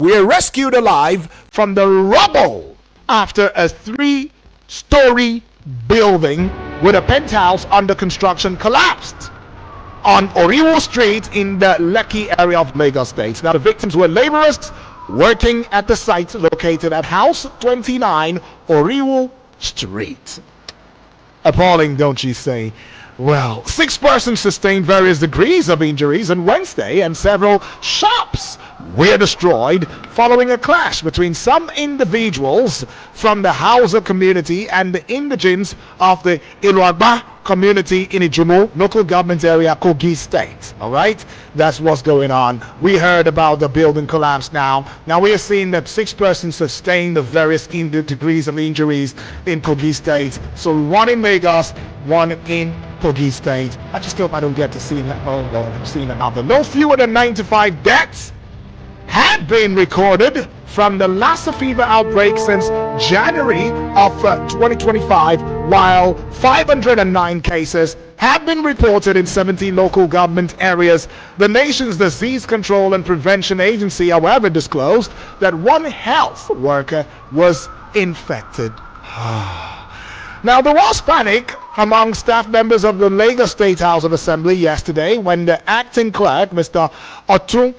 were rescued alive from the rubble after a three-story building with a penthouse under construction collapsed on Oriwo Street in the Lekki area of Lagos State. Now, the victims were laborers working at the site located at House 29 Oriwo Street. Appalling, don't you say? Well, 6 persons sustained various degrees of injuries on Wednesday, and several shops were destroyed following a clash between some individuals from the Hausa community and the indigents of the Iluagba community in Ijumo local government area, Kogi State. All right, that's what's going on. We heard about the building collapse now. Now we are seeing that 6 persons sustained the various degrees of injuries in Kogi State. So 1 in Lagos, 1 in Kogi State. I just hope I don't get to see that. Oh Lord, I'm seeing another. No fewer than 95 deaths had been recorded from the Lassa fever outbreak since January of 2025, while 509 cases have been reported in 17 local government areas. The nation's Disease Control and Prevention Agency, however, disclosed that 1 health worker was infected. Now, there was panic among staff members of the Lagos State House of Assembly yesterday when the acting clerk, Mr. Otun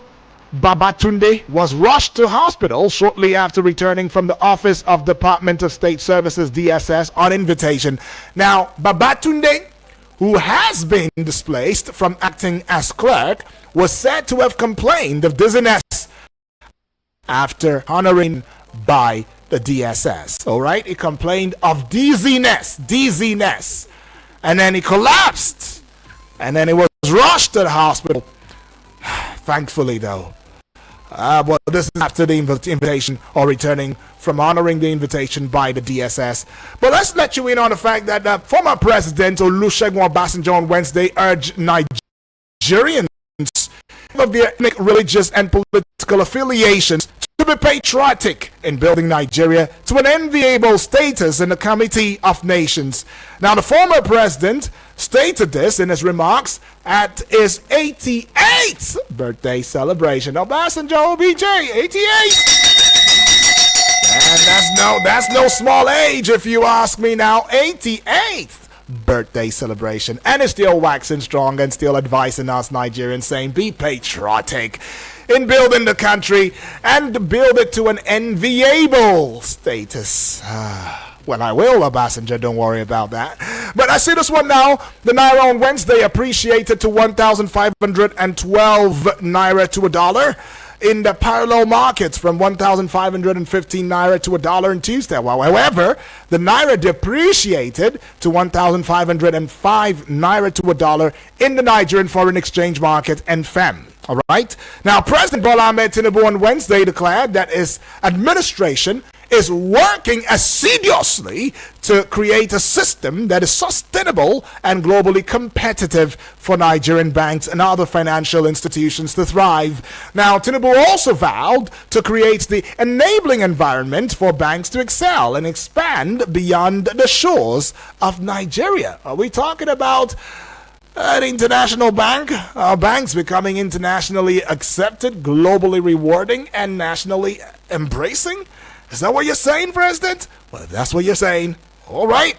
Babatunde, was rushed to hospital shortly after returning from the Office of Department of State Services DSS on invitation. Now, Babatunde, who has been displaced from acting as clerk, was said to have complained of dizziness after honoring by the DSS. All right, he complained of dizziness, and then he collapsed, and then he was rushed to the hospital. Thankfully, though. Well, this is after the invitation, or returning from honoring the invitation by the DSS. But let's let you in on the fact that former President Olusegun Obasanjo on Wednesday urged Nigerians of their ethnic, religious, and political affiliations to be patriotic in building Nigeria to an enviable status in the Committee of Nations. Now, the former president stated this in his remarks at his 88th birthday celebration. Obasanjo OBJ, 88! And that's no small age, if you ask me now. 88th birthday celebration, and it's still waxing strong and still advising us Nigerians, saying be patriotic in building the country and build it to an enviable status. Well, I will, Obasanjo, don't worry about that. But I see this one now. The Naira on Wednesday appreciated to 1,512 Naira to $1 in the parallel markets, from 1,515 Naira to $1 on Tuesday. Well, however, the Naira depreciated to 1,505 Naira to $1 in the Nigerian foreign exchange market, NFEM. All right. Now, President Bola Ahmed Tinubu on Wednesday declared that his administration is working assiduously to create a system that is sustainable and globally competitive for Nigerian banks and other financial institutions to thrive. Now, Tinubu also vowed to create the enabling environment for banks to excel and expand beyond the shores of Nigeria. Are we talking about an international bank? Our banks becoming internationally accepted, globally rewarding, and nationally embracing? Is that what you're saying, President? Well, if that's what you're saying, all right.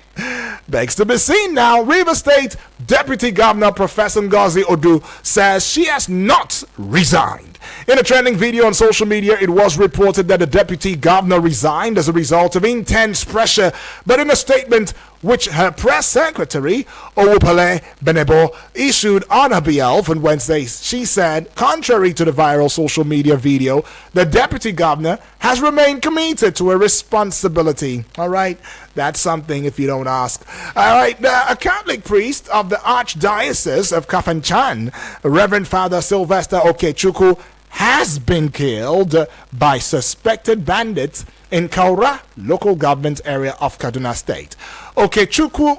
Begs to be seen now. Rivers State Deputy Governor Professor Ngozi Odu says she has not resigned. In a trending video on social media, it was reported that the Deputy Governor resigned as a result of intense pressure. But in a statement which her press secretary, Owopale Benebo, issued on her behalf on Wednesday, she said, contrary to the viral social media video, the Deputy Governor has remained committed to her responsibility. All right, that's something if you don't ask. All right, a Catholic priest of the Archdiocese of Kafanchan, Reverend Father Sylvester Okechukwu, has been killed by suspected bandits in Kaura local government area of Kaduna State. Okechukwu,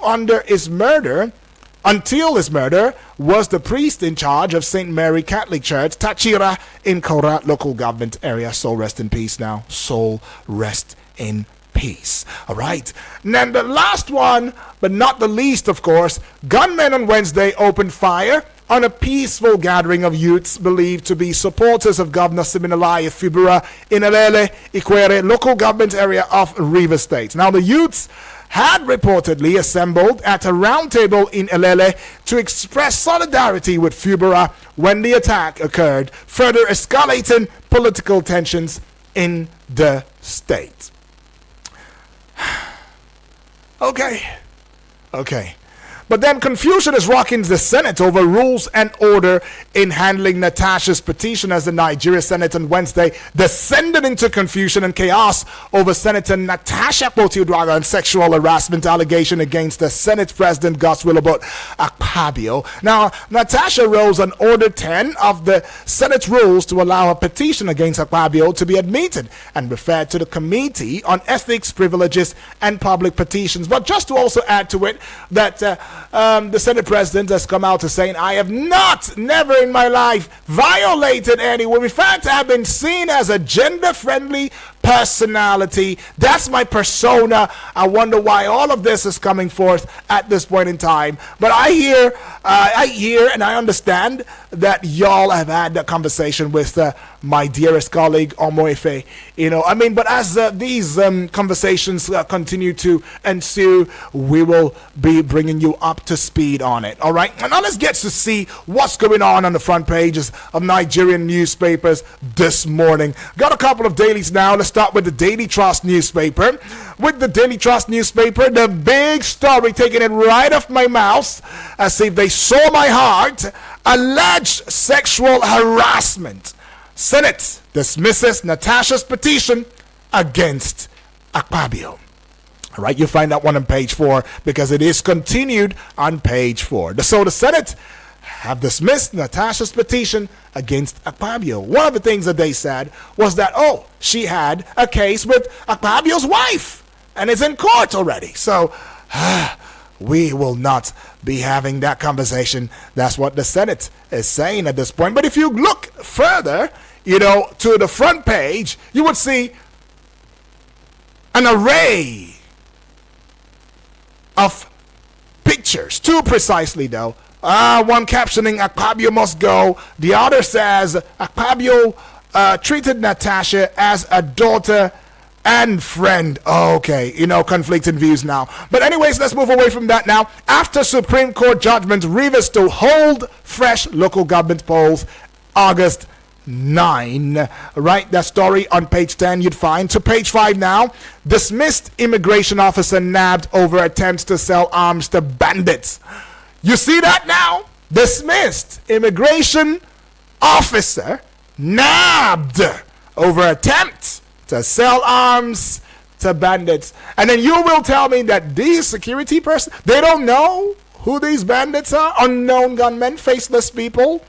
until his murder, was the priest in charge of St. Mary Catholic Church, Tachira, in Kaura local government area. Soul rest in peace now. Soul rest in peace. All right. And then the last one, but not the least, of course, gunmen on Wednesday opened fire on a peaceful gathering of youths believed to be supporters of Governor Siminalayi Fubara in Elele, Ikwere, local government area of Rivers State. Now, the youths had reportedly assembled at a roundtable in Elele to express solidarity with Fubara when the attack occurred, further escalating political tensions in the state. Okay. But then confusion is rocking the Senate over rules and order in handling Natasha's petition as the Nigeria Senate on Wednesday descended into confusion and chaos over Senator Natasha Akpoti-Uduaghan and sexual harassment allegation against the Senate President Godswill Akpabio. Now, Natasha rose on Order 10 of the Senate rules to allow a petition against Akpabio to be admitted and referred to the Committee on Ethics, Privileges, and Public Petitions. But just to also add to it that the Senate President has come out to saying, I have never in my life violated anyone. In fact, I have been seen as a gender-friendly personality. That's my persona. I wonder why all of this is coming forth at this point in time. But I hear and I understand that y'all have had that conversation with my dearest colleague Omoefe. But as these conversations continue to ensue, we will be bringing you up to speed on it. All right. And now let's get to see what's going on the front pages of Nigerian newspapers this morning. Got a couple of dailies now. Let's start with the Daily Trust newspaper. With the Daily Trust newspaper, the big story taking it right off my mouth as if they saw my heart. Alleged sexual harassment. Senate dismisses Natasha's petition against Akpabio. All right, you find that one on page 4 because it is continued on page 4. So the Senate have dismissed Natasha's petition against Akpabio. One of the things that they said was that, she had a case with Akpabio's wife and it's in court already. So we will not be having that conversation. That's what the Senate is saying at this point. But if you look further, to the front page, you would see an array of pictures. Two precisely, though. One captioning Akpabio must go. The other says Akpabio treated Natasha as a daughter and friend. Okay, conflicting views now. But anyways, let's move away from that now. After Supreme Court judgment, Rivers to hold fresh local government polls August 9. Right, that story on page 10 you'd find. To page 5 now. Dismissed immigration officer nabbed over attempts to sell arms to bandits. You see that now? Dismissed immigration officer nabbed over attempts to sell arms to bandits. And then you will tell me that these security persons, they don't know who these bandits are? Unknown gunmen, faceless people?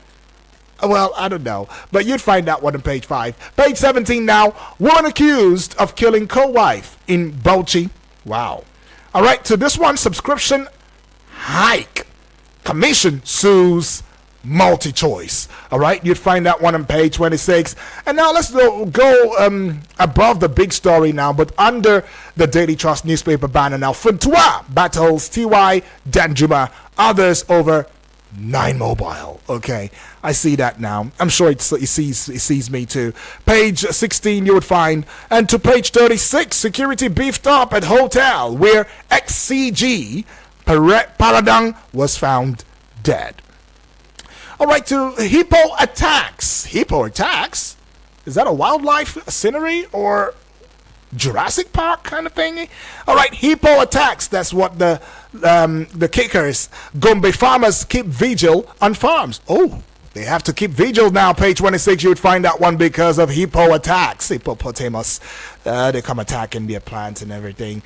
Well, I don't know. But you'd find that one on page 5. Page 17 now. Woman accused of killing co-wife in Bauchi. Wow. All right, to this one, subscription hike. Commission sues MultiChoice. All right, you'd find that one on page 26. And now let's go above the big story now, but under the Daily Trust newspaper banner now. Funtua battles TY Danjuma, others over 9 Mobile. Okay, I see that now. I'm sure it sees me too. Page 16 you would find. And to page 36, security beefed up at hotel where XCG Paradang was found dead. All right, to hippo attacks. Hippo attacks? Is that a wildlife scenery or Jurassic Park kind of thing? All right, hippo attacks. That's what the kickers. Gombe farmers keep vigil on farms. Oh, they have to keep vigil now. Page 26, you would find that one because of hippo attacks. Hippopotamus, they come attacking their plants and everything.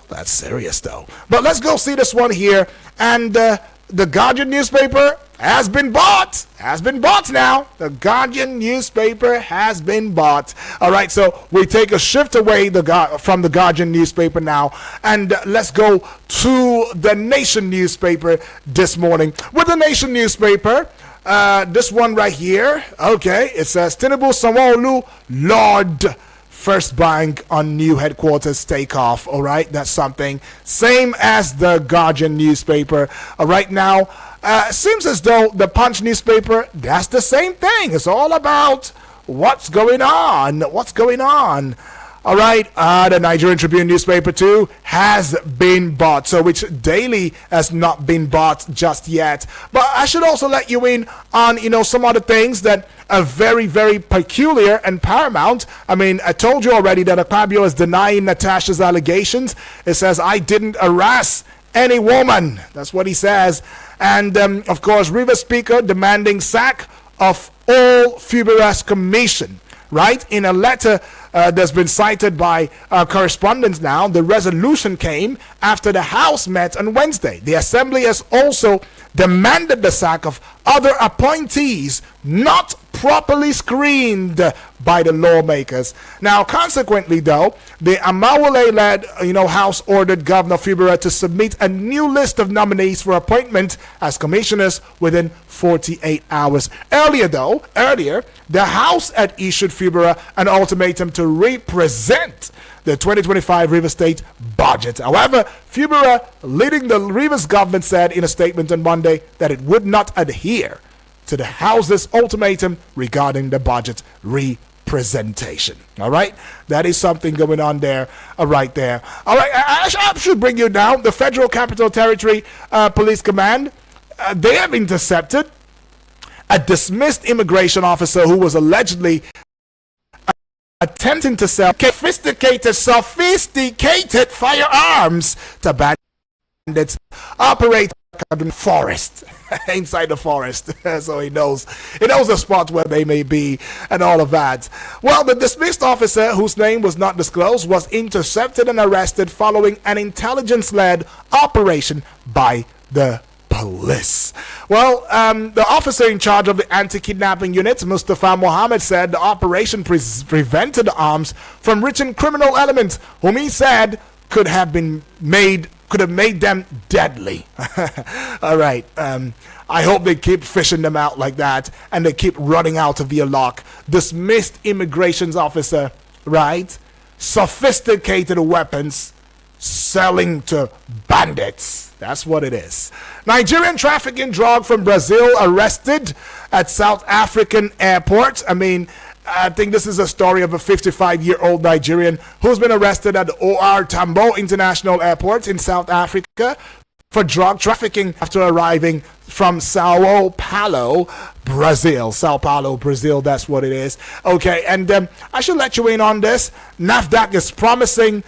That's serious though. But let's go see this one here. And the Guardian newspaper has been bought. Has been bought now. The Guardian newspaper has been bought. All right, so we take a shift away from the Guardian newspaper now. And let's go to the Nation newspaper this morning. With the Nation newspaper, this one right here. Okay, it says Tinubu Sanwo-Olu Lord First Bank on new headquarters takeoff. All right, that's something. Same as the Guardian newspaper. All right, now Seems as though the Punch newspaper, that's the same thing. It's all about what's going on. What's going on? All right, the Nigerian Tribune newspaper too has been bought, so which daily has not been bought just yet. But I should also let you in on, some other things that are very, very peculiar and paramount. I mean, I told you already that Akpabio is denying Natasha's allegations. It says, I didn't harass any woman. That's what he says. And, of course, Rivers Speaker demanding sack of all Fubera's commission. Right? In a letter that's been cited by correspondents now, the resolution came after the House met on Wednesday. The Assembly has also demanded the sack of other appointees not properly screened by the lawmakers. Now, consequently, though, the Amawale-led, House ordered Governor Fubera to submit a new list of nominees for appointment as commissioners within 48 hours. Earlier, the House had issued Fubera an ultimatum to represent the 2025 Rivers State budget. However, Fubera, leading the Rivers government, said in a statement on Monday that it would not adhere to the House's ultimatum regarding the budget representation. All right, that is something going on there, right there. All right, I should bring you down. The Federal Capital Territory Police Command, they have intercepted a dismissed immigration officer who was allegedly attempting to sell sophisticated firearms to bandits operate in the forest, inside the forest. So he knows the spot where they may be and all of that. Well, the dismissed officer, whose name was not disclosed, was intercepted and arrested following an intelligence-led operation by the police. Well, the officer in charge of the anti-kidnapping unit, Mustafa Mohammed, said the operation prevented the arms from reaching criminal elements, whom he said could have made them deadly. All right. I hope they keep fishing them out like that and they keep running out of your lock. Dismissed immigrations officer, right? Sophisticated weapons selling to bandits. That's what it is. Nigerian trafficking drug from Brazil arrested at South African airport. I think this is a story of a 55-year-old Nigerian who's been arrested at the OR Tambo International Airport in South Africa for drug trafficking after arriving from Sao Paulo, Brazil. Sao Paulo, Brazil, that's what it is. Okay, and I should let you in on this. NAFDAC is promising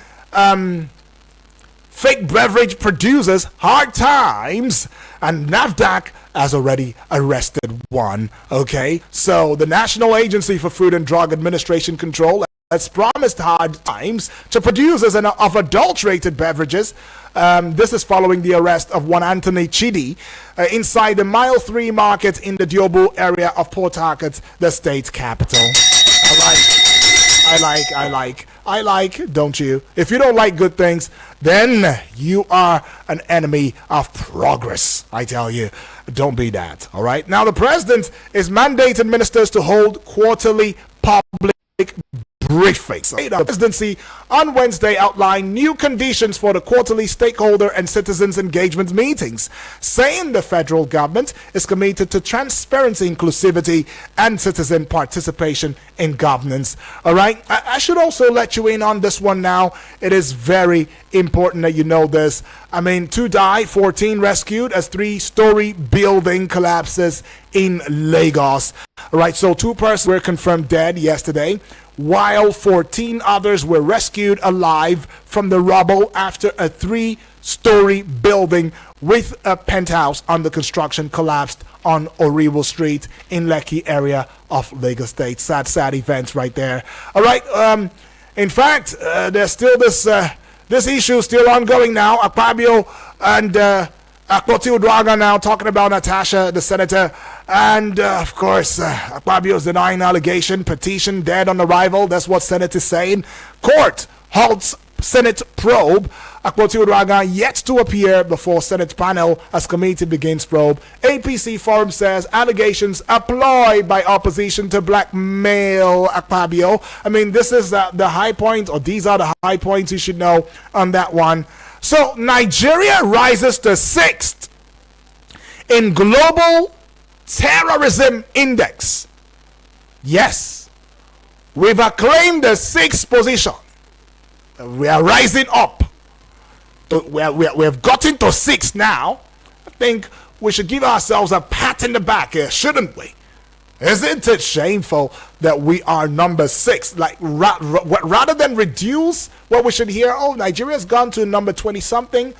fake beverage producers hard times, and NAFDAC has already arrested one. Okay, so the National Agency for Food and Drug Administration Control has promised hard times to producers of adulterated beverages. This is following the arrest of one Anthony Chidi inside the Mile 3 market in the Diobu area of Port Harcourt, the state's capital. I like, don't you? If you don't like good things, then you are an enemy of progress. I tell you, don't be that. All right. Now, the president is mandating ministers to hold quarterly public briefings. The presidency on Wednesday outlined new conditions for the quarterly stakeholder and citizens engagement meetings, saying the federal government is committed to transparency, inclusivity, and citizen participation in governance. All right. I should also let you in on this one now. It is very important that you know this. 2 die, 14 rescued as 3-story building collapses in Lagos. All right. So 2 persons were confirmed dead yesterday, while 14 others were rescued alive from the rubble after a 3-story building with a penthouse under construction collapsed on Oriwo Street in Lekki area of Lagos State. Sad events right there. All right. In fact, there's still this issue still ongoing now. Akpabio and Akpoti Uduaghan now talking about Natasha, the senator, and of course, Akpabio's denying allegation, petition dead on arrival. That's what Senate is saying. Court halts Senate probe. Akpoti Uduaghan yet to appear before Senate panel as committee begins probe. APC forum says allegations a ploy by opposition to blackmail Akpabio. This is the high point, or these are the high points you should know on that one. So Nigeria rises to 6th in Global Terrorism Index. Yes, we've acclaimed the 6th position. We are rising up. We have gotten to 6 now. I think we should give ourselves a pat in the back here, shouldn't we? Isn't it shameful that we are number 6? Like, rather than reduce what we should hear, oh, Nigeria's gone to number 20 something,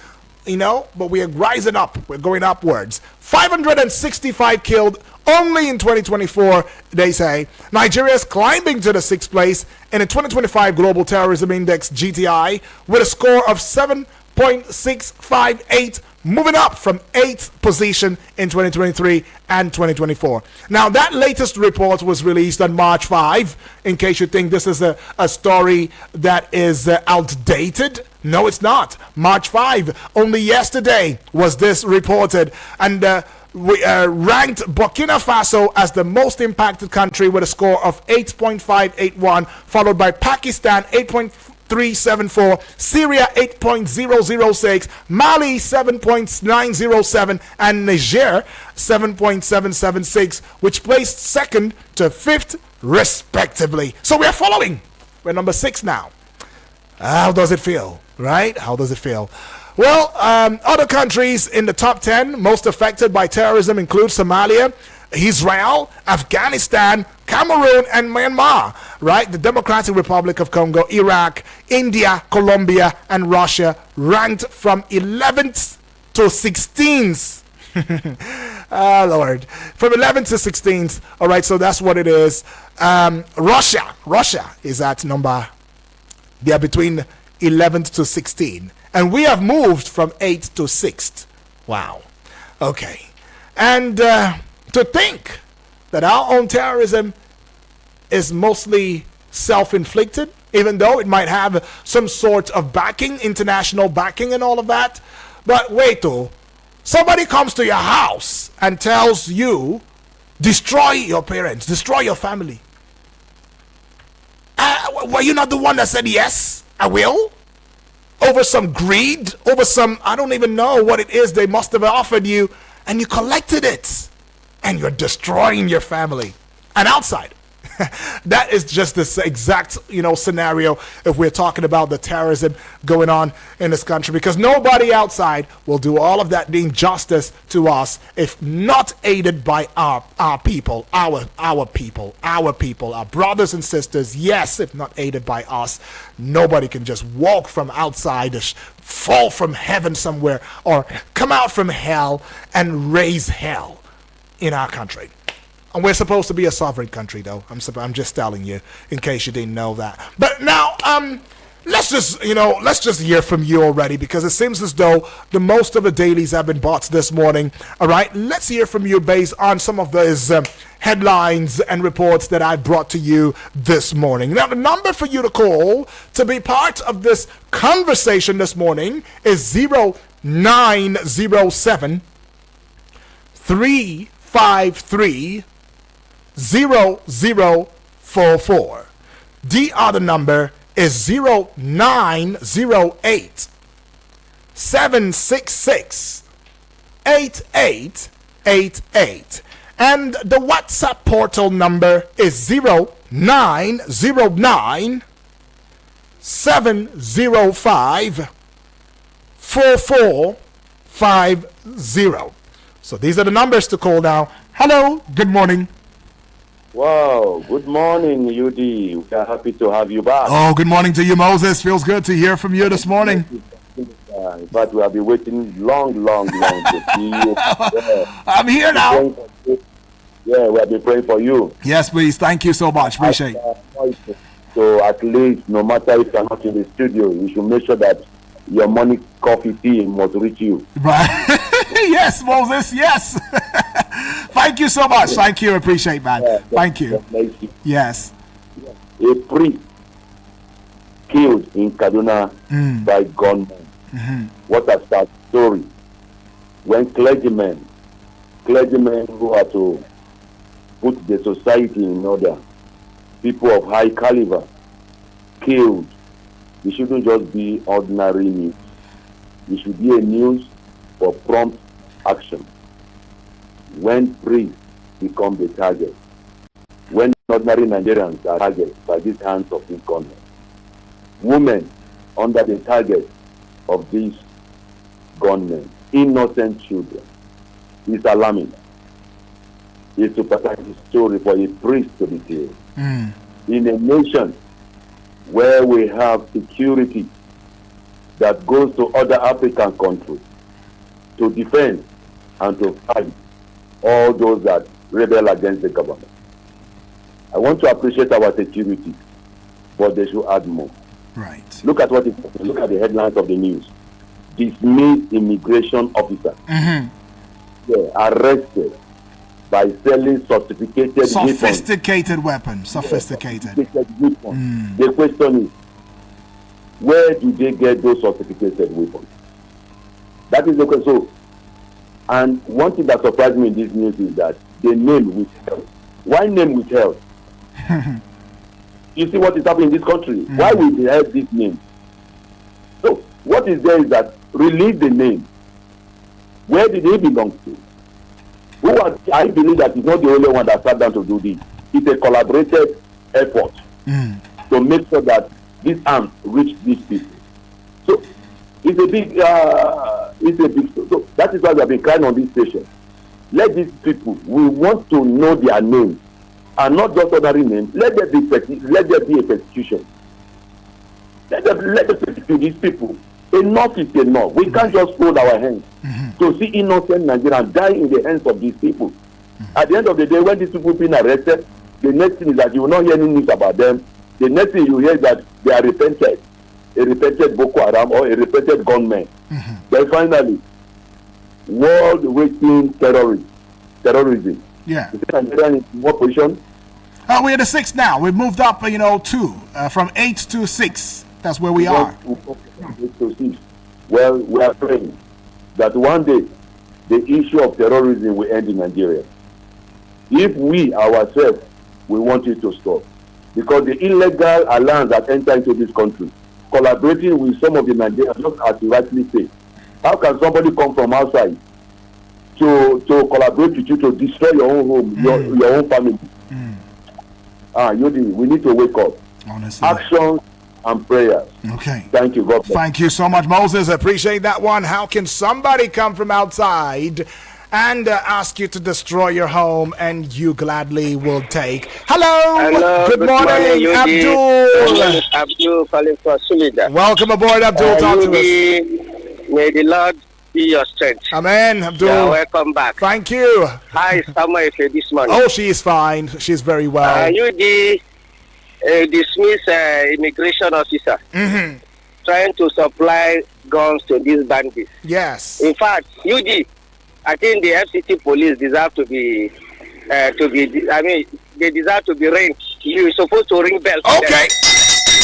but we are rising up. We're going upwards. 565 killed only in 2024, they say. Nigeria's climbing to the 6th place in the 2025 Global Terrorism Index, GTI, with a score of 7.658, moving up from 8th position in 2023 and 2024. Now, that latest report was released on March 5. In case you think this is a story that is outdated, no, it's not. March 5, only yesterday was this reported. And we ranked Burkina Faso as the most impacted country with a score of 8.581, followed by Pakistan 8.374, Syria 8.006, Mali 7.907, and Niger 7.776, which placed 2nd to 5th respectively. So we are following. We're number 6 now. How does it feel, right? How does it feel? Well, other countries in the top 10 most affected by terrorism include Somalia, Israel, Afghanistan, Cameroon, and Myanmar, right? The Democratic Republic of Congo, Iraq, India, Colombia, and Russia ranked from 11th to 16th. Lord. From 11th to 16th. All right, so that's what it is. Russia is at number, they are between 11th to 16th. And we have moved from 8th to 6th. Wow. Okay. And to think that our own terrorism is mostly self-inflicted, even though it might have some sort of backing, international backing and all of that. But wait, somebody comes to your house and tells you, destroy your parents, destroy your family. Were you not the one that said, yes, I will? Over some greed, over some, I don't even know what it is they must have offered you, and you collected it, and you're destroying your family. And outside, that is just this exact, scenario if we're talking about the terrorism going on in this country, because nobody outside will do all of that injustice to us if not aided by our people, our people, our brothers and sisters. Yes, if not aided by us, nobody can just walk from outside, fall from heaven somewhere, or come out from hell and raise hell in our country. And we're supposed to be a sovereign country, though. I'm just telling you, in case you didn't know that. But now, let's just hear from you already, because it seems as though the most of the dailies have been bought this morning. All right, let's hear from you based on some of those headlines and reports that I brought to you this morning. Now, the number for you to call to be part of this conversation this morning is 0907 353 0044. The other number is 0908 766 8888. And the WhatsApp portal number is 0909 705 4450. So these are the numbers to call now. Hello, good morning. Wow, good morning, UD. We are happy to have you back. Oh, good morning to you, Moses. Feels good to hear from you this morning. In fact, we have been waiting long to see you. Yeah. I'm here now. Yeah, we have been praying for you. Yes, please. Thank you so much. Appreciate it. So at least, no matter if you're not in the studio, you should make sure that your morning coffee tea must reach you. Right. Yes, Moses. Yes. Thank you so much. Thank you. Appreciate, man. Yeah, thank you. Yes. A priest killed in Kaduna by gunmen. Mm-hmm. What a sad story. When clergymen who are to put the society in order, people of high caliber, killed, it shouldn't just be ordinary news. It should be a news for prompt action. when priests become the target, when ordinary Nigerians are targeted by these hands of these gunmen, women under the target of these gunmen, innocent children, is alarming. It's a pathetic story for a priest to be killed. In a nation where we have security that goes to other African countries to defend and to fight all those that rebel against the government. I want to appreciate our security, but they should add more. Right. Look at look at the headlines of the news. Dismissed immigration officer. Arrested by selling sophisticated weapons. Sophisticated weapons. The question is, where do they get those sophisticated weapons? That is the question. So, and one thing that surprised me in this news is that the name withheld. Why name withheld? You see what is happening in this country. Why withheld this name? So, what is there is that release the name. Where did he belong to? I believe that is not the only one that sat down to do this. It's a collaborated effort to make sure that these arms reach these people. So it's a big, so that is why we have been crying on this station. Let these people, we want to know their names, and not just ordinary names. Let there be a persecution. Let them persecute these people. Enough is enough. We can't just fold our hands to see innocent Nigerians die in the hands of these people. At the end of the day, when these people being arrested, the next thing is that you will not hear any news about them. The next thing you hear is that they are repented, a repented Boko Haram or a repented gunman. Then finally, world-waging terrorism. Yeah. Is Nigeria in what position? We're at the 6th now. We've moved up, 2 from 8 to 6. That's where we are. Well, we are praying that one day the issue of terrorism will end in Nigeria. If we ourselves, we want it to stop. Because the illegal alliance that enter into this country, collaborating with some of the Nigerians, just as you rightly say, how can somebody come from outside to collaborate with you to destroy your own home, your own family? We need to wake up. Honestly. Actions and prayers. Okay. Thank you, God bless. Thank you so much, Moses. Appreciate that one. How can somebody come from outside and ask you to destroy your home and you gladly will take? Hello. Good morning, Abdul. Abdul calling for Sulida. Welcome aboard, Abdul. Talk to us. May the Lord be your strength. Amen, Abdul. Welcome back. Thank you. Hi, Samuel this morning. Oh, she is fine. She's very well. You dismiss immigration officer trying to supply guns to these bandits. Yes. In fact, I think the FCT police deserve to be, they deserve to be ringed. You're supposed to ring bells. Okay.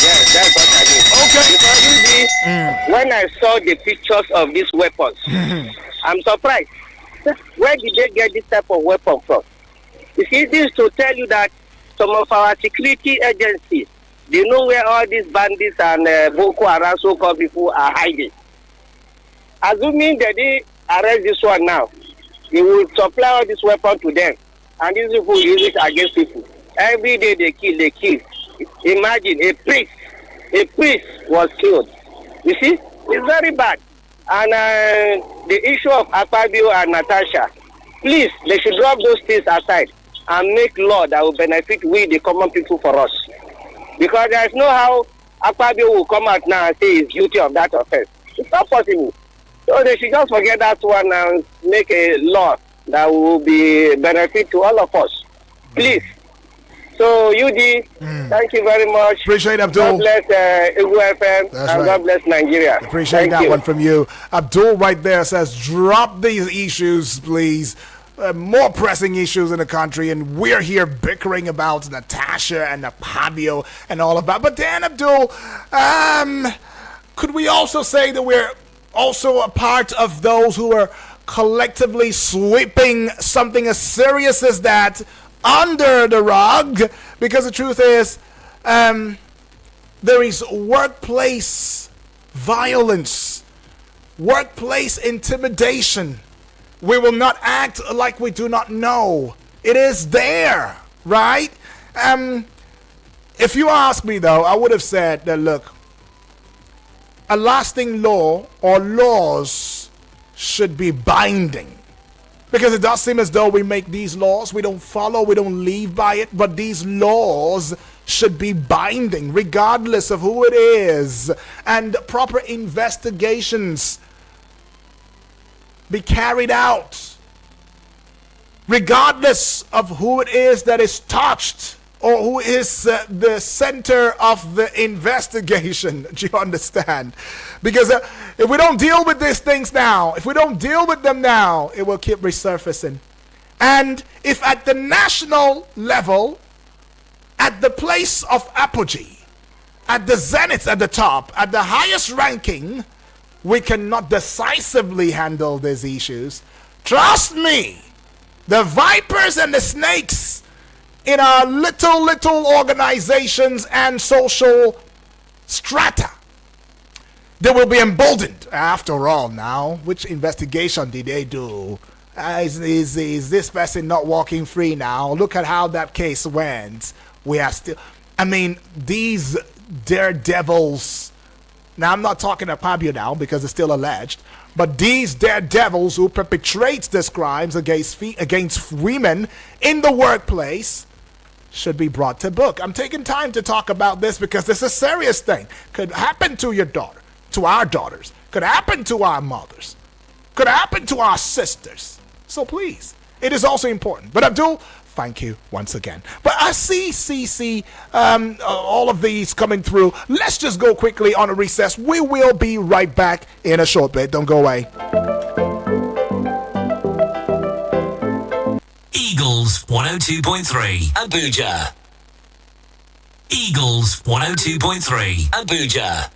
Yes, that's what I mean. Okay. Because when I saw the pictures of these weapons, I'm surprised. Where did they get this type of weapon from? You see, this is to tell you that some of our security agencies, they know where all these bandits and Boko Haram so-called people are hiding. Assuming that they arrest this one now, they will supply all this weapon to them, and these people use it against people. Every day they kill. Imagine a priest was killed. You see, it's very bad. And the issue of Akpabio and Natasha, please, they should drop those things aside and make law that will benefit we, the common people, for us. Because there is no how Akpabio will come out now and say he's guilty of that offense. It's not possible. So they should just forget that one and make a law that will be benefit to all of us. Please. So, UD, thank you very much. Appreciate it, Abdul. God bless Igu FM. That's and right. God bless Nigeria. Appreciate Thank that you. one from you. Abdul right there says, drop these issues, please. More pressing issues in the country, and we're here bickering about Natasha and Akpabio and all of that. But then, Abdul, could we also say that we're also a part of those who are collectively sweeping something as serious as that under the rug? Because the truth is, there is workplace violence, workplace intimidation. We will not act like we do not know. It is there, right? If you ask me, though, I would have said that, look, a lasting law or laws should be binding. Because it does seem as though we make these laws, we don't follow, we don't live by it, but these laws should be binding regardless of who it is, and proper investigations be carried out regardless of who it is that is touched or who is the center of the investigation. Do you understand? Because if we don't deal with these things now, if we don't deal with them now, it will keep resurfacing. And if at the national level, at the place of apogee, at the zenith, at the top, at the highest ranking, we cannot decisively handle these issues, trust me, the vipers and the snakes in our little organizations and social strata, they will be emboldened. After all, now, which investigation did they do? Is this person not walking free now? Look at how that case went. We are still, I mean, these daredevils. Now, I'm not talking about Pabio now because it's still alleged, but these daredevils who perpetrate these crimes against women in the workplace should be brought to book. I'm taking time to talk about this because this is a serious thing. Could happen to your daughter, to our daughters, could happen to our mothers, could happen to our sisters. So please, it is also important. But Abdul, thank you once again. But I see all of these coming through. Let's just go quickly on a recess. We will be right back in a short bit. Don't go away. Eagles 102.3 Abuja. Eagles 102.3 Abuja.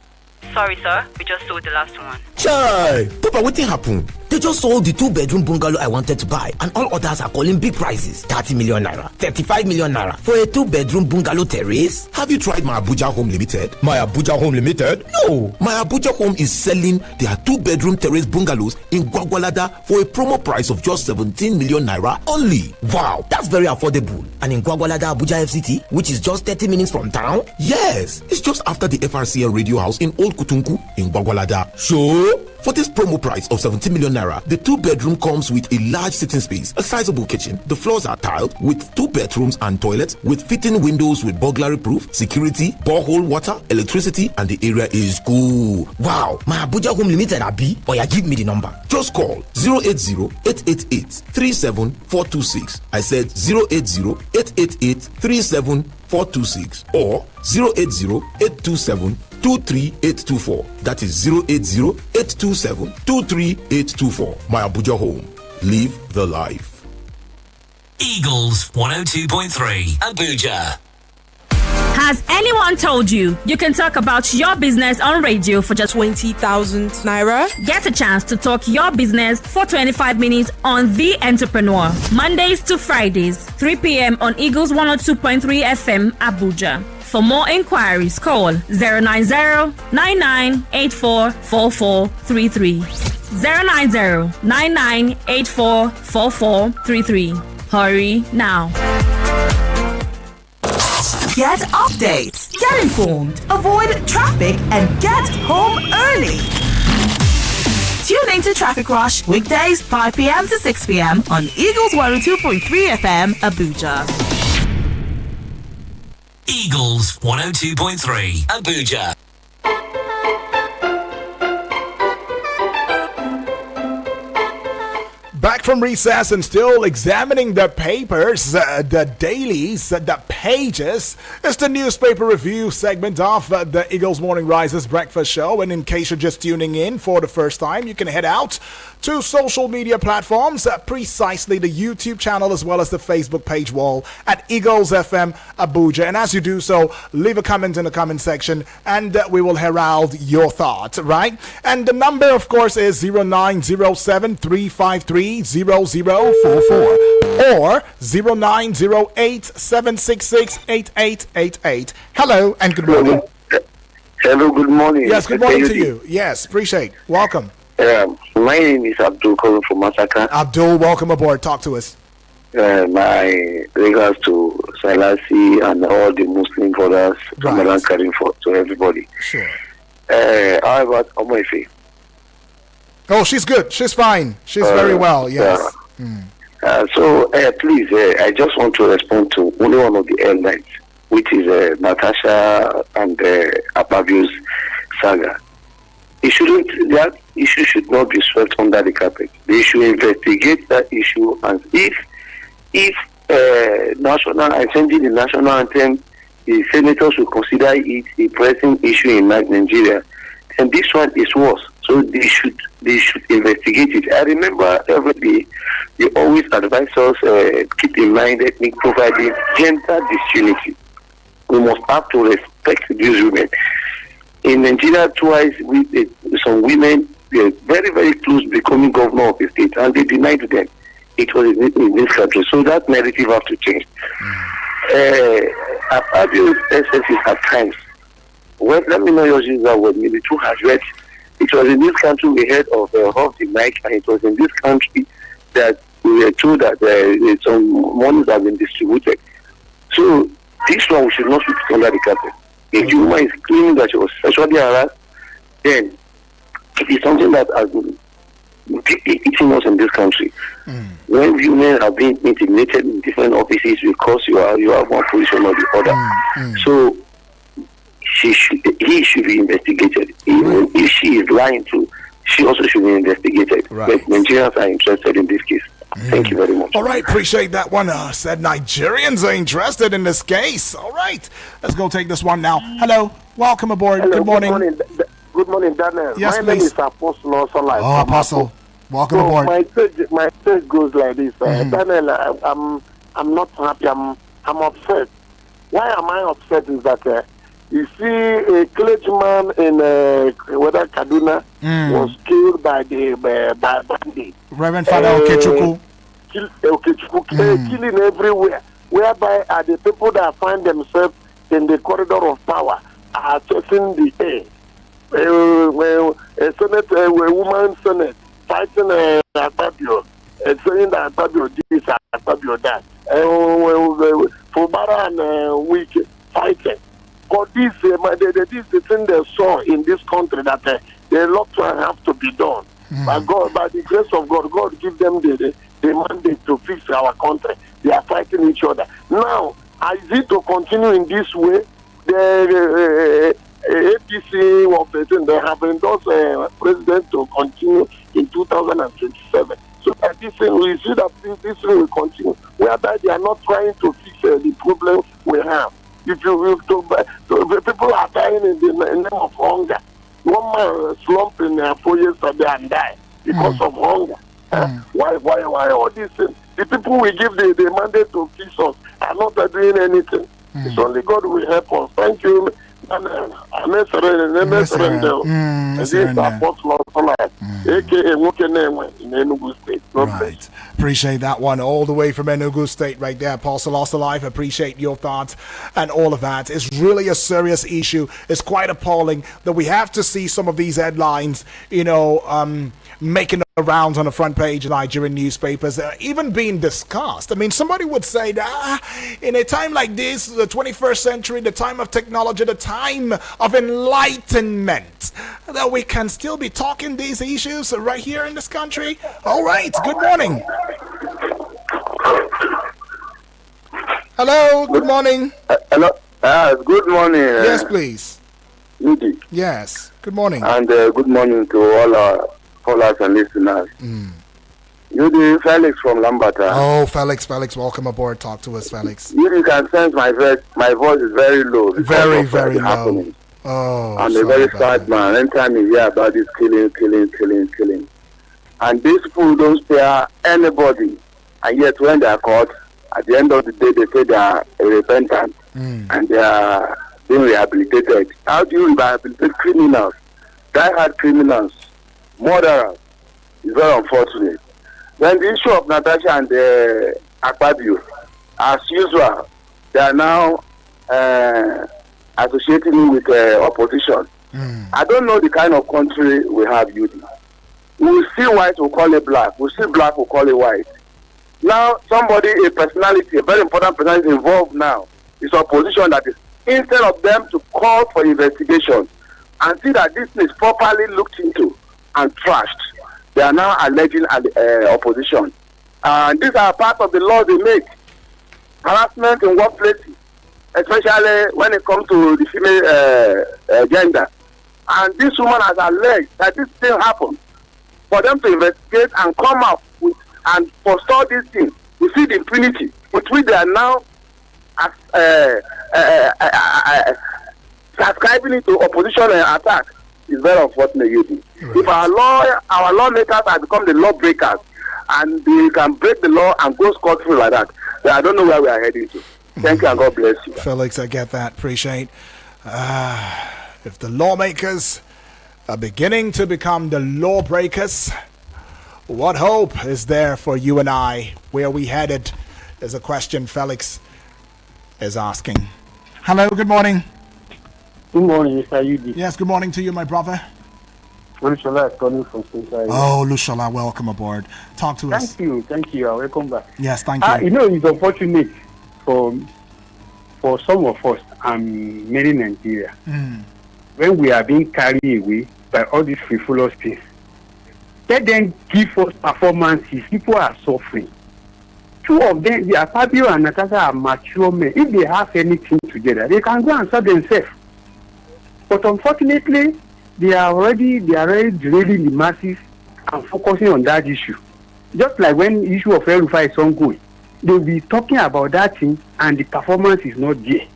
Sorry, sir. We just sold the last one. Chai! Papa, what happened? They just sold the 2-bedroom bungalow I wanted to buy, and all others are calling big prices. 30 million naira, 35 million naira for a 2-bedroom bungalow terrace. Have you tried My Abuja Home Limited? My Abuja Home Limited? No! My Abuja Home is selling their 2-bedroom terrace bungalows in Gwagwalada for a promo price of just 17 million naira only. Wow, that's very affordable. And in Gwagwalada, Abuja FCT, which is just 30 minutes from town? Yes, it's just after the FRCN radio house in Old Kutunku in Gwagwalada. Sure? For this promo price of 17 million naira, the 2-bedroom comes with a large sitting space, a sizable kitchen. The floors are tiled with 2 bedrooms and toilets with fitting windows with burglary proof, security, borehole water, electricity, and the area is cool. Wow, My Abuja Home Limited, Abi. Or give me the number. Just call 080-888-37426. I said 080-888-37426 or 080-827-23824. That is 080-827-23824. My Abuja Home. Live the life. Eagles 102.3 Abuja. Has anyone told you you can talk about your business on radio for just 20,000 naira? Get a chance to talk your business for 25 minutes on The Entrepreneur. Mondays to Fridays, 3 p.m. on Eagles 102.3 FM Abuja. For more inquiries, call 090-9984-4433. 090-9984-4433. Hurry now. Get updates, get informed, avoid traffic, and get home early. Tune into Traffic Rush weekdays 5 p.m. to 6 p.m. on Eagles 102.3 FM Abuja. Eagles 102.3 Abuja. Back from recess and still examining the papers, the dailies, the pages. It's the newspaper review segment of the Eagles Morning Rises Breakfast Show. And in case you're just tuning in for the first time, you can head out to social media platforms, precisely the YouTube channel as well as the Facebook page wall at Eagles FM Abuja. And as you do so, leave a comment in the comment section and we will herald your thoughts, right? And the number, of course, is 0907-353-0044 or 0908-766-8888. Hello and good morning. Hello, good morning. Yes, good morning to you. Yes, appreciate. Welcome. My name is Abdul calling from Masaka. Abdul, welcome aboard. Talk to us. My regards to Salasi and all the Muslim brothers, Ramadan Karim to everybody. Sure. How about Omoife? Oh, she's good. She's fine. She's very well. Yes. So please, I just want to respond to only one of the airlines, which is Natasha and Akpabio's saga. That issue should not be swept under the carpet. They should investigate that issue, and if national and changing the national anthem, the senators will consider it a pressing issue in Nigeria, and this one is worse. So they should investigate it. I remember every day they always advise us keep in mind ethnic providing gender disunity. We must have to respect these women. In Nigeria, twice some women were very, very close to becoming governor of the state, and they denied them. It was in this country. So that narrative has to change. Abuse excesses at times. Well, let me know your views that word. Maybe 200. It was in this country we heard of the mic, and it was in this country that we were told that some monies have been distributed. So this one we should not put it under the carpet. If the woman is claiming that she was sexually harassed, then it is something that has been eating us in this country. When women are being intimidated in different offices because you have one position or the other. So he should be investigated. Even if she is lying too, she also should be investigated. But Nigerians are interested in this case. Thank you very much. All right, appreciate that one. Said Nigerians are interested in this case. All right, let's go take this one now. Hello, welcome aboard. Hello, good morning. Good morning, Daniel. Yes, my please. name is Apostle Osolai. Oh, Apostle, welcome aboard. My stage goes like this. Daniel, I'm not happy. I'm upset. Why am I upset is that you see a clergyman in whether Kaduna was killed by by bandits. Reverend Father Okechukwu. Killing everywhere, whereby the people that find themselves in the corridor of power are chasing the air. A woman senate fighting Akpabio, saying that Akpabio this, Akpabio that. Fubara and Wike fighting. But this is the thing they saw in this country that a lot have to be done. By the grace of God, God give them the mandate to fix our country. They are fighting each other. Now, is it to continue in this way? The APC of the thing, they have endorsed president to continue in 2027. So that this thing, we see that this thing will continue, whereby they are not trying to fix the problem we have. If people are dying in the name of hunger. One man slumped in 4 years ago and died because of hunger. Why all these things? The people we give the mandate to fix us are not doing anything. It's only God will help us. Thank you. Right. Appreciate that one all the way from Enugu State right there. Apostle Lost Alive, appreciate your thoughts and all of that. It's really a serious issue. It's quite appalling that we have to see some of these headlines, making the rounds on the front page of Nigerian newspapers, even being discussed. I mean, somebody would say that in a time like this, the 21st century, the time of technology, the time of enlightenment, that we can still be talking these issues right here in this country. All right, good morning. Hello, good morning. Hello, good morning. Yes, please. Nidi. Yes, good morning. And good morning to all our callers and listeners. Nidi, Felix from Lambata. Oh, Felix, welcome aboard. Talk to us, Felix. You can sense my voice is very low. Very, very low. Happening. Oh, I'm a very sad man. Anytime you hear about this killing. And these people don't spare anybody. And yet when they are caught, at the end of the day, they say they are repentant and they are being rehabilitated. How do you rehabilitate criminals? Die-hard criminals, murderers. It's very unfortunate. Then the issue of Natasha and Akpabio, as usual, they are now associating me with opposition. I don't know the kind of country we have, Yudi. We see white, we call it black. We see black, we call it white. Now, somebody, a personality, a very important personality involved now, is opposition that is, instead of them to call for investigation and see that this is properly looked into and trashed, they are now alleging opposition. And these are part of the laws they make. Harassment in workplaces, especially when it comes to the female gender. And this woman has alleged that this thing happened. For them to investigate and come up with and forestall this thing, you see the impunity with which they are now subscribing it to opposition attack is very unfortunate. Right. If our lawmakers have become the lawbreakers and they can break the law and go scot-free like that, then I don't know where we are heading to. Thank you and God bless you. Felix, I get that. Appreciate. If the lawmakers are beginning to become the lawbreakers, what hope is there for you and I? Where are we headed is a question Felix is asking. Hello, good morning. Good morning, Mr. Yudi. Yes, good morning to you, my brother. Lushola is calling from State. Oh, Lushola, welcome aboard. Talk to us. Thank you. Welcome back. Yes, thank you. It's unfortunate for some of us and many Nigeria when we are being carried away by all these frivolous things. Let them give us performances. People are suffering. Two of them, Fabio and Natasha, are mature men. If they have anything together, they can go and serve themselves. But unfortunately, they are already drilling the masses and focusing on that issue. Just like when the issue of El-Rufai is ongoing, they'll be talking about that thing and the performance is not there.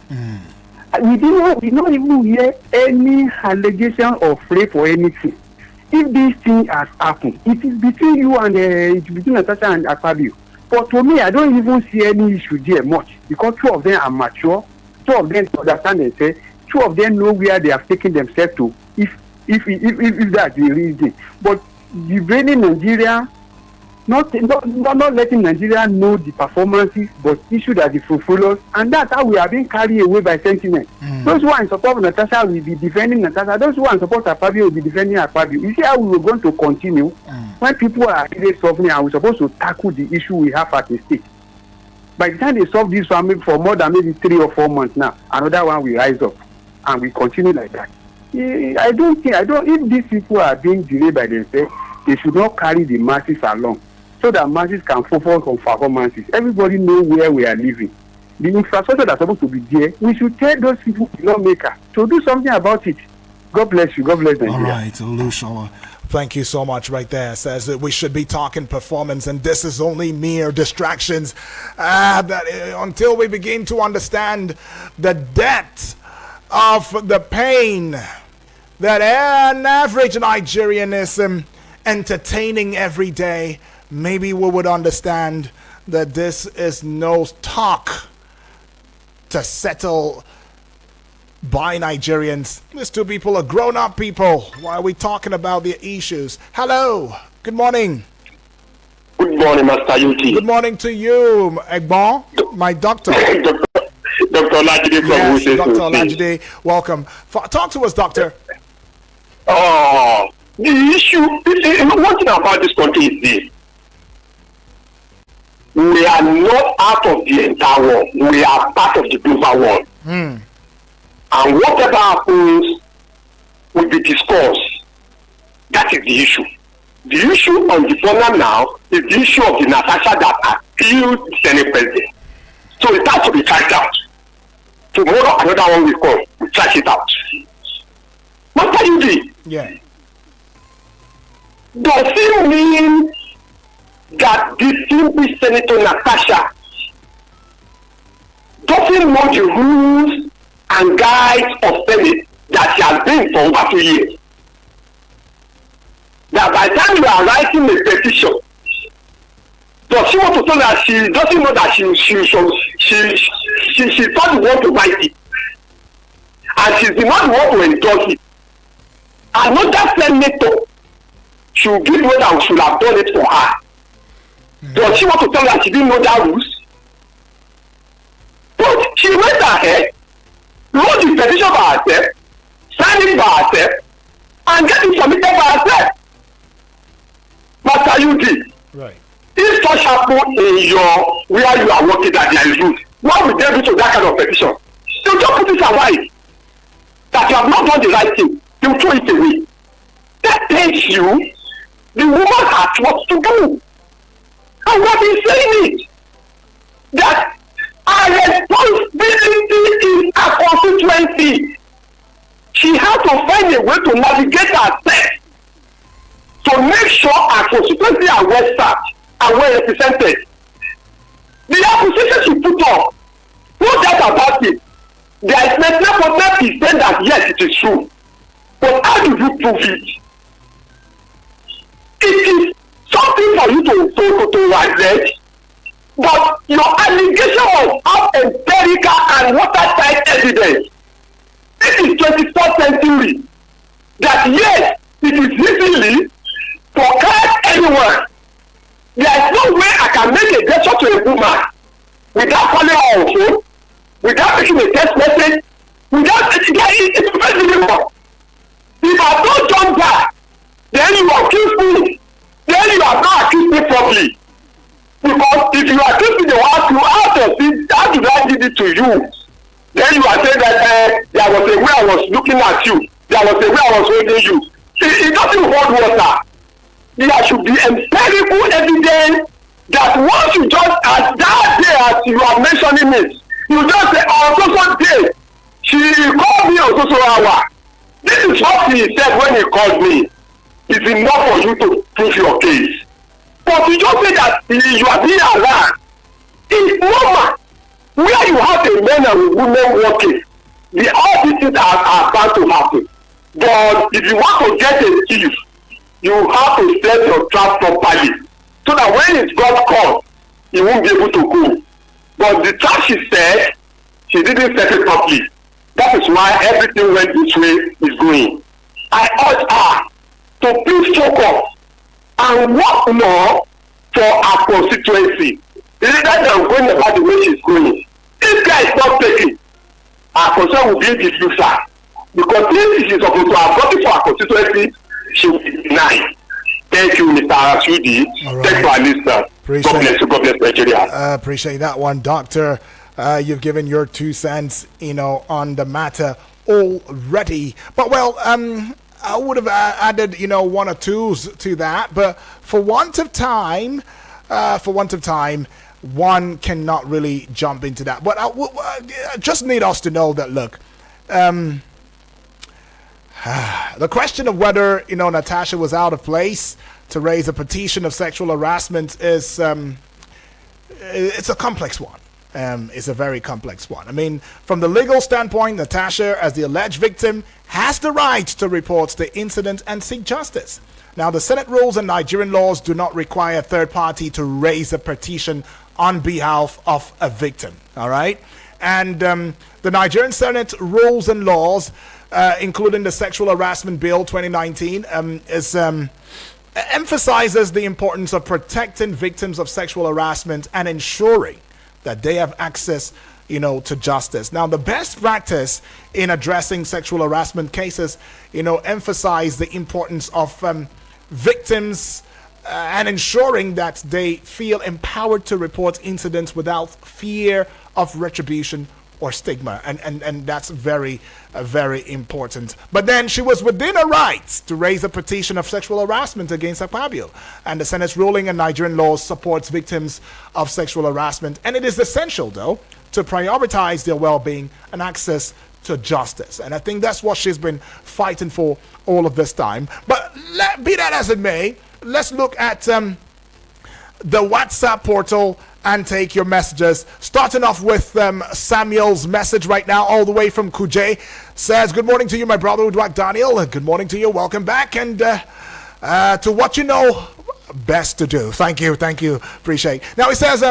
We don't even hear any allegation of rape or anything. If this thing has happened, it is between you and between Natasha and Fabio. But to me, I don't even see any issue there much because two of them are mature, two of them understand themselves, two of them know where they have taken themselves to. If that's the reason, but the reigning Nigeria, not letting Nigeria know the performances, but issue that the frivolous, and that's how we are being carried away by sentiment. Those who are in support of Natasha will be defending Natasha. Those who are in support of Fabio will be defending Fabio. You see how we were going to continue when people are really suffering and we're supposed to tackle the issue we have at the state. By the time they solve this one for more than maybe 3 or 4 months now, another one will rise up and we continue like that. If these people are being delayed by themselves, they should not carry the masses along so that masses can focus on performances. Everybody knows where we are living. The infrastructure that's supposed to be there, we should tell those people, the lawmakers, to do something about it. God bless you. God bless Nigeria. All right, Lushola. Thank you so much right there. Says that we should be talking performance and this is only mere distractions. Until we begin to understand the depth of the pain that an average Nigerian is entertaining every day, maybe we would understand that this is no talk to settle by Nigerians. These two people are grown-up people. Why are we talking about their issues? Hello. Good morning. Good morning, Master Yuti. Good morning to you, Egbon, my doctor. Dr. Olajide from Yes, Dr. Olajide, welcome. Talk to us, doctor. The issue, one thing about this country is this. We are not out of the entire world. We are part of the global world. And whatever happens will be discussed. That is the issue. The issue on the program now is the issue of the Natasha that appealed the Senate president. So it has to be trashed out. Tomorrow another one will come. We trash it out. What can you do? Yeah. Does it mean that the simple Senator Natasha doesn't know the rules and guides of Senate that she has been for over 2 years? That by the time you are writing a petition, does she want to tell that she doesn't know that she thought you want to write it, and she's the one who want to endorse it? Another senator should give her that we should have done it for her. Does she want to tell that she didn't know that rules? But she went ahead, wrote the petition by herself, signed it by herself, and get it submitted by herself. IUD. Right. If such happen in your where you are working that there is root, what will they do to that kind of petition? They'll just put it away. That you have not done the right thing. They'll throw it away. That tells you the woman has what to do. And we have been saying it. That our responsibility is a constituency. She has to find a way to navigate herself to make sure our constituency are well served and well represented. The opposition she put up, no doubt about it. There is no percent that yes, it is true. But how do you prove it? It is something for you to address, but your allegation of have empirical and watertight evidence. This is 21st century. That yes, it is easily for anyone. There is no way I can make a gesture to a woman without calling her on phone, without making a text message, without it's very difficult. If I don't jump back, then you accuse me. Then you have not accused me properly. Because if you accuse me, they will ask you, how did I give it to you? Then you are saying that there was a way I was looking at you. There was a way I was holding you. It doesn't hold water. There should be empirical evidence that once you just, as that day as you are mentioning it, you just say, oh, so day, she called me on so hour. This is what he said when he called me. It's enough for you to prove your case. But you just say that you are being around. It's normal. Where you have a men and women working, all these things are bound to happen. But if you want to get a thief, you have to set your trap properly. So that when it's got caught, he won't be able to go. But the trap she said, she didn't set it properly. That is why everything went this way is going. I urge her to please focus and work more for our constituency. Rather than going about the way she's going. If guy is not taking, our concern will be diffuser. Because if she is supposed to have voted for our constituency, she will be denied. Thank you, Mr. Arasudi. Right. Thank you, our listeners. God bless Nigeria. Appreciate that one, Doctor. You've given your 2 cents, on the matter already. But well, I would have added, 1 or 2 to that. But for want of time, one cannot really jump into that. But I just need us to know that, look, the question of whether, Natasha was out of place to raise a petition of sexual harassment is, it's a complex one. It's a very complex one. I mean, from the legal standpoint, Natasha, as the alleged victim, has the right to report the incident and seek justice. Now, the Senate rules and Nigerian laws do not require a third party to raise a petition on behalf of a victim. All right? And the Nigerian Senate rules and laws, including the Sexual Harassment Bill 2019, emphasizes the importance of protecting victims of sexual harassment and ensuring that they have access, to justice. Now, the best practice in addressing sexual harassment cases, emphasize the importance of victims and ensuring that they feel empowered to report incidents without fear of retribution or stigma. And that's very, very important. But then she was within her rights to raise a petition of sexual harassment against Akpabio. And the Senate's ruling and Nigerian law supports victims of sexual harassment. And it is essential, though, to prioritize their well-being and access to justice. And I think that's what she's been fighting for all of this time. But be that as it may, let's look at the WhatsApp portal and take your messages. Starting off with Samuel's message right now, all the way from Kuje. Says, good morning to you, my brother Udwak Daniel. Good morning to you. Welcome back. And to what you know best to do. Thank you. Appreciate. Now he says,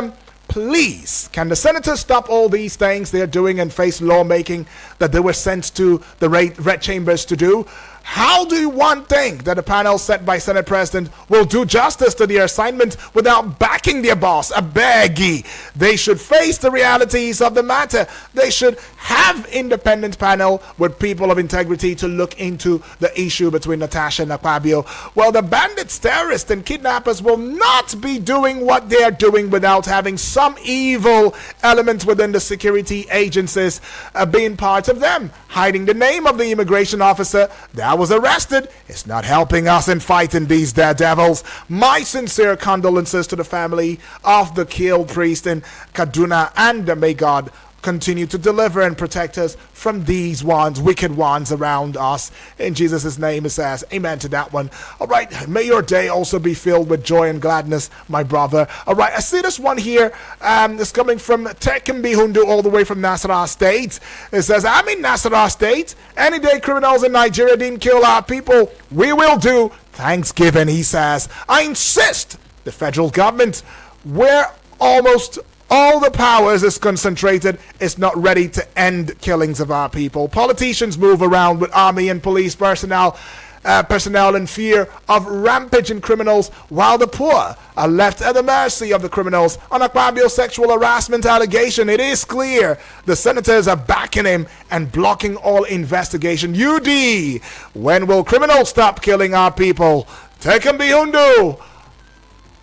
please, can the senators stop all these things they're doing and face lawmaking that they were sent to the red chambers to do? how do one think that the panel set by Senate President will do justice to their assignment without backing their boss, a beggy? They should face the realities of the matter. They should have independent panel with people of integrity to look into the issue between Natasha and Akpabio. Well, the bandits, terrorists, and kidnappers will not be doing what they are doing without having some evil element within the security agencies being part of them. Hiding the name of the immigration officer that was arrested is not helping us in fighting these daredevils. My sincere condolences to the family of the killed priest in Kaduna, and may God continue to deliver and protect us from these wicked ones around us. In Jesus' name it says, amen to that one. All right, may your day also be filled with joy and gladness, my brother. All right, I see this one here. It's coming from Tekembi Hundu, all the way from Nasarawa State. It says, I'm in Nasarawa State. Any day criminals in Nigeria didn't kill our people, we will do Thanksgiving, he says. I insist the federal government, where almost all the powers is concentrated, is not ready to end killings of our people. Politicians move around with army and police personnel in fear of rampaging criminals, while the poor are left at the mercy of the criminals. On Akpabio's sexual harassment allegation, it is clear the senators are backing him and blocking all investigation. UD, when will criminals stop killing our people? Tekembi Hundu.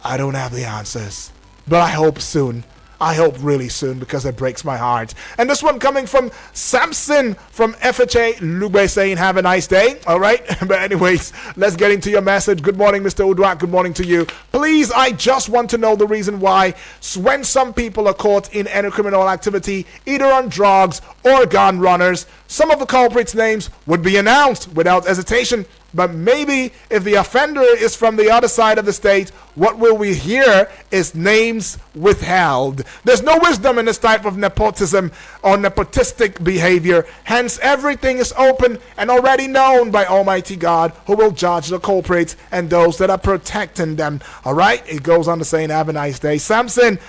I don't have the answers, but I hope soon. I hope really soon, because it breaks my heart. And this one coming from Samson from FHA Lube, saying have a nice day. All right. But anyways, let's get into your message. Good morning, Mr. Udwak. Good morning to you. Please, I just want to know the reason why when some people are caught in any criminal activity, either on drugs or gun runners, some of the culprits' names would be announced without hesitation. But maybe if the offender is from the other side of the state, what will we hear is names withheld. There's no wisdom in this type of nepotism or nepotistic behavior. Hence, everything is open and already known by Almighty God, who will judge the culprits and those that are protecting them. All right? It goes on to saying, have a nice day. Samson.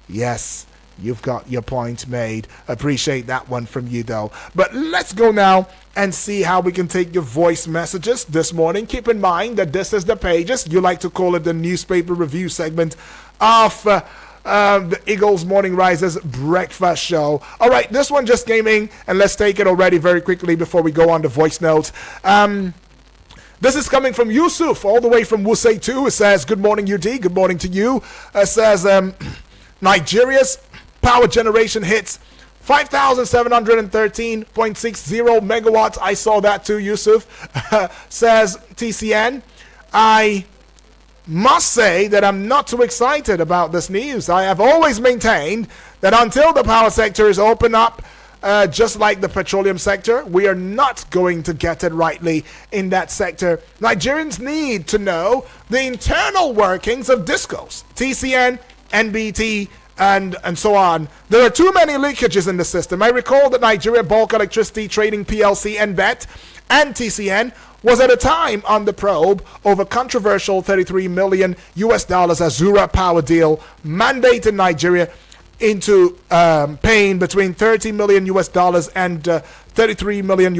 Yes. You've got your point made. Appreciate that one from you, though. But let's go now and see how we can take your voice messages this morning. Keep in mind that this is the Pages. You like to call it the newspaper review segment of the Eagles Morning Risers Breakfast Show. All right, this one just came in, and let's take it already very quickly before we go on to voice notes. This is coming from Yusuf, all the way from Wuse 2. It says, good morning, UD. Good morning to you. It says, Nigeria's power generation hits 5,713.60 megawatts. I saw that too, Yusuf. Says TCN. I must say that I'm not too excited about this news. I have always maintained that until the power sector is opened up, just like the petroleum sector, we are not going to get it rightly in that sector. Nigerians need to know the internal workings of DISCOs, TCN, NBT, and so on. There are too many leakages in the system. I recall that Nigeria Bulk Electricity Trading PLC, NBET, and TCN was at a time on the probe over controversial $33 million Azura power deal, mandating Nigeria into paying between $30 million and $33 million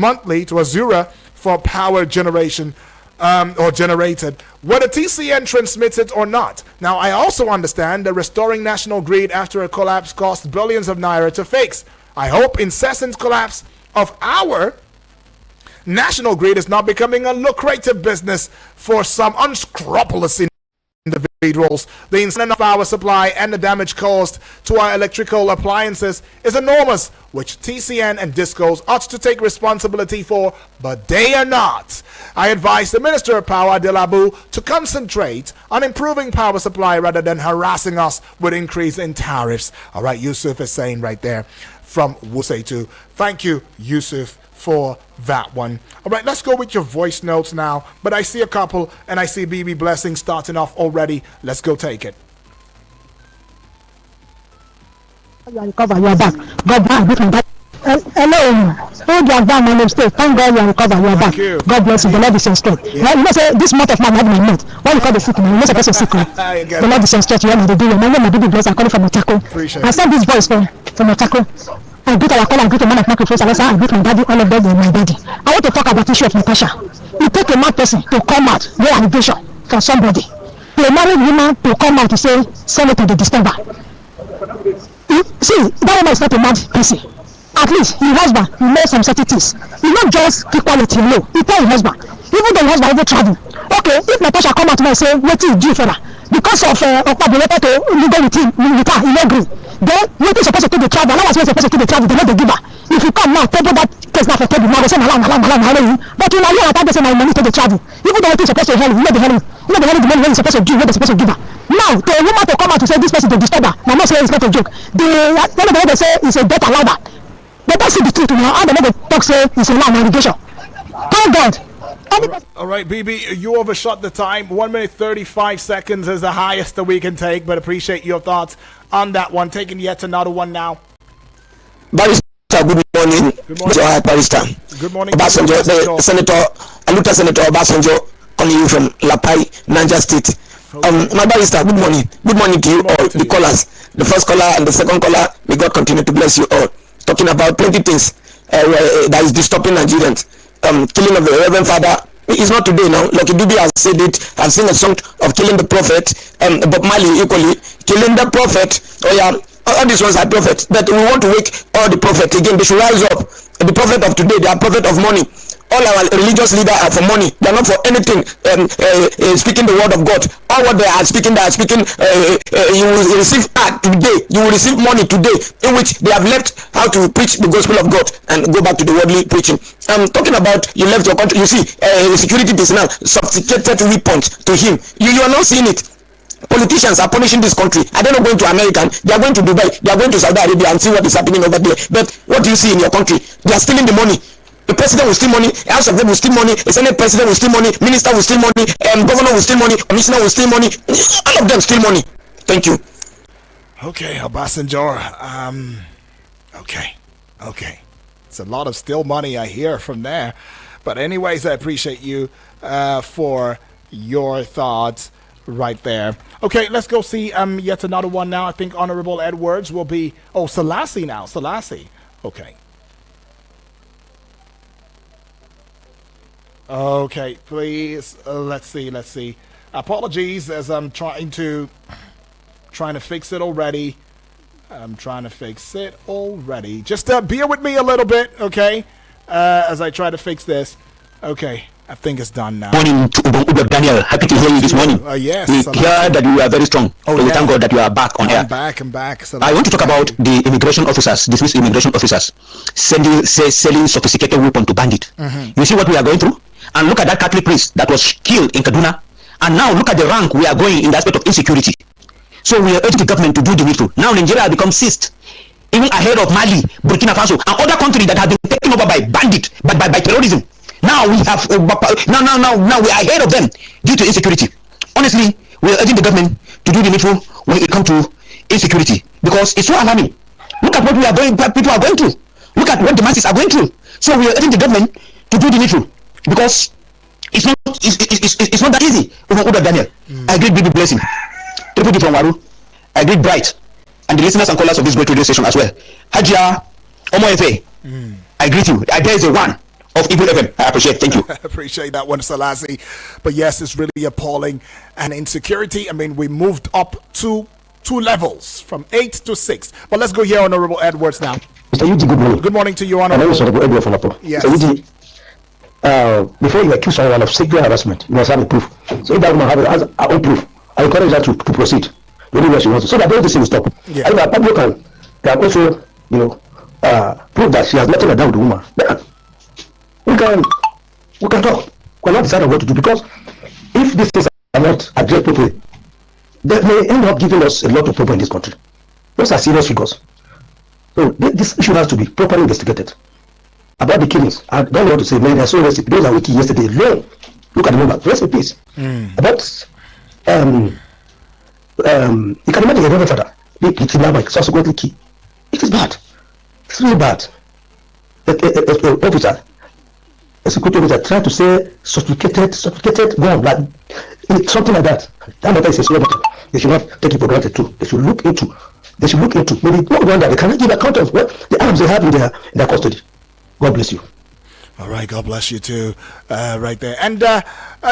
monthly to Azura for power generation or generated, whether TCN transmits it or not. Now, I also understand that restoring national grid after a collapse costs billions of naira to fix. I hope incessant collapse of our national grid is not becoming a lucrative business for some unscrupulous individuals. The incident of power supply and the damage caused to our electrical appliances is enormous, which TCN and DISCOs ought to take responsibility for, but they are not. I advise the Minister of Power, Adelabu, to concentrate on improving power supply rather than harassing us with increase in tariffs. All right, Yusuf is saying right there from Wuse 2. Thank you, Yusuf, for that one. All right, let's go with your voice notes now. But I see a couple, and I see BB Blessing starting off already. Let's go take it. Recover your back. God bless you from that. Hello, hold your down my name stay. Thank God you recover your back. God bless you. The Lord is your strength. Yeah. You know, say this month of man had my mouth. Why you call the sick man? You're not supposed to sick. The Lord is your strength. You want to do it. My name is BB Blessing. I'm calling from Otako. I sent this voice from Otako. I greet our caller, I greet the man of microphone, I greet my daddy, all of them are my daddy. I want to talk about the issue of Natasha. It take a mad person to come out, get allegation from somebody. A married woman to come out to say, Senator, they disturb her. See, that woman is not a mad person. At least his husband, he knows some certain things. He not just equality, no. He tell his husband. Even though his husband even travel. Okay, if Natasha come out to me and say, what is due for her? Because of the letter to legal with him, with her, he not agree. Then, what is supposed to do the travel? Allowance is supposed to do the travel, they not the giver. If you come now, table that case now for table, now they say, malam. But you know, you are say my money to the travel. Even though it is supposed to help, you know the money when you're supposed to do, what they're supposed to give her. Now, the woman to come out to say this person to disturb her, now not say it's not a joke. The way they say is a debt allowed. But that's the truth now. How the way they talk say it's a land allegation. Thank God. All right, BB, you overshot the time. 1 minute 35 seconds is the highest that we can take, but appreciate your thoughts on that one. Taking yet another one now. Barrister, good morning. Good morning. Barrister. Good morning. Obasanjo, the Senator, Aluta Senator Obasanjo, calling you from Lapai, Niger State. My barrister, good morning. Good morning to you all, the callers. The first caller and the second caller, may God continue to bless you all. Talking about plenty things that is disturbing Nigerians. Killing of the Reverend Father is not today now. Lucky Dube has said it. I've seen a song of killing the prophet. Bob Marley equally killing the prophet. Oh yeah, all these ones are prophets. But we want to wake all the prophets again. They should rise up. The prophet of today, they are prophet of money. All our religious leaders are for money. They are not for anything. Speaking the word of God. All what they are speaking, you will receive today. You will receive money today, in which they have left how to preach the gospel of God and go back to the worldly preaching. Talking about you left your country. You see, security personnel sophisticated weapons to him. You are not seeing it. Politicians are punishing this country. Are they not going to America? They are going to Dubai. They are going to Saudi Arabia and see what is happening over there. But what do you see in your country? They are stealing the money. The president will steal money, House of them will steal money, the Senate president will steal money, minister will steal money, governor will steal money, commissioner will steal money. All of them steal money. Thank you. Okay, Obasanjo. Okay. It's a lot of still money I hear from there. But anyways, I appreciate you for your thoughts right there. Okay, let's go see yet another one now. I think Honorable Edwards will be... Oh, Selassie now. Selassie. Okay. Okay, please. Let's see. Apologies as I'm trying to fix it already. Just bear with me a little bit, okay? As I try to fix this. Okay, I think it's done now. Morning to Uber Daniel. Happy to hear you this morning. Yes. We hear that you are very strong. Oh, so we thank God that you are back on air. I'm back. I want to talk about the immigration officers, dismissed immigration officers, selling sophisticated weapons to bandits. Mm-hmm. You see what we are going through? And look at that Catholic priest that was killed in Kaduna. And now look at the rank we are going in the aspect of insecurity. So we are urging the government to do the needful. Now Nigeria has become sixth, even ahead of Mali, Burkina Faso, and other countries that have been taken over by bandits, by terrorism. Now we have now we are ahead of them due to insecurity. Honestly, we are urging the government to do the needful when it comes to insecurity, because it's so alarming. Look at what people are going through. Look at what the masses are going through. So we are urging the government to do the needful, because it's not that easy. Uda Daniel, I greet BB Blessing, Deputy from Waru, I greet Bright, and the listeners and callers of this great radio station as well. Hajia Omoefe, I greet you. There is a one of Eagle FM. I appreciate. Thank you. I appreciate that one, Selassie. But yes, it's really appalling. And insecurity, I mean, we moved up two levels from 8 to 6. But let's go here, Honorable Edwards now. Mr. Yuji, good morning. Good morning to you, Honorable. Edward from Lapo. Yes. Mr. Yuji, before you accuse someone of sexual harassment, you must have a proof. So if that woman has her own proof, I encourage her to proceed. Really where she wants to. So that all this thing will stop. Yeah. And the public can also, prove that she has nothing to do with the woman. We can talk. We cannot decide on what to do, because if these things are not addressed properly, they may end up giving us a lot of problems in this country. Those are serious figures. So this issue has to be properly investigated. About the killings, I don't know what to say. Man, I saw those that were killed yesterday. Look at the number. Rest in peace. About you can imagine a reverend father being kidnapped, subsequently killed. It is bad. It's really bad. A security officer trying to say sophisticated gun, like something like that. That matter is a serious matter. They should not take it for granted too. They should look into they should look into. Maybe no wonder they cannot give account of what the arms they have in their custody. God bless you. All right, God bless you too, right there. And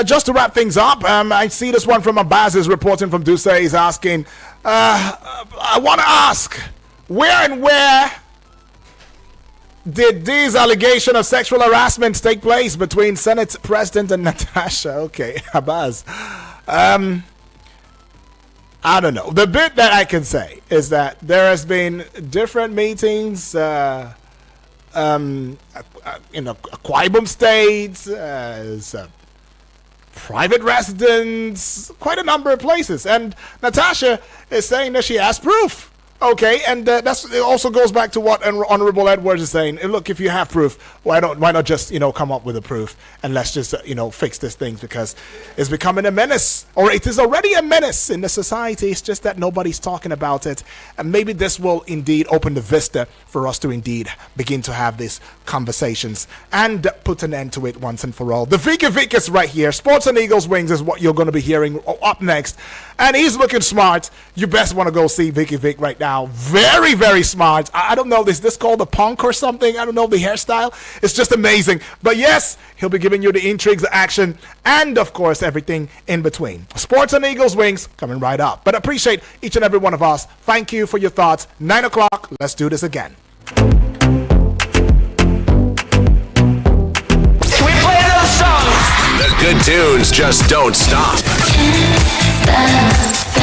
just to wrap things up, I see this one from Abaz is reporting from Duce. He's asking, I want to ask, where did these allegations of sexual harassment take place between Senate President and Natasha? Okay, Abaz. I don't know. The bit that I can say is that there has been different meetings, Akwa Ibom State, private residence, quite a number of places. And Natasha is saying that she has proof. Okay, and it also goes back to what Honorable Edwards is saying. Look, if you have proof, why not just come up with a proof and let's just fix this thing, because it's becoming a menace, or it is already a menace in the society. It's just that nobody's talking about it, and maybe this will indeed open the vista for us to indeed begin to have these conversations and put an end to it once and for all. The Vicky Vic is right here. Sports and Eagles Wings is what you're going to be hearing up next, and he's looking smart. You best want to go see Vicky Vic right now. Very, very smart. I don't know, is this called a punk or something? I don't know the hairstyle. It's just amazing. But yes, he'll be giving you the intrigues, the action, and of course everything in between. Sports and Eagles Wings coming right up. But appreciate each and every one of us. Thank you for your thoughts. 9 o'clock. Let's do this again. We play those songs. The good tunes just don't stop.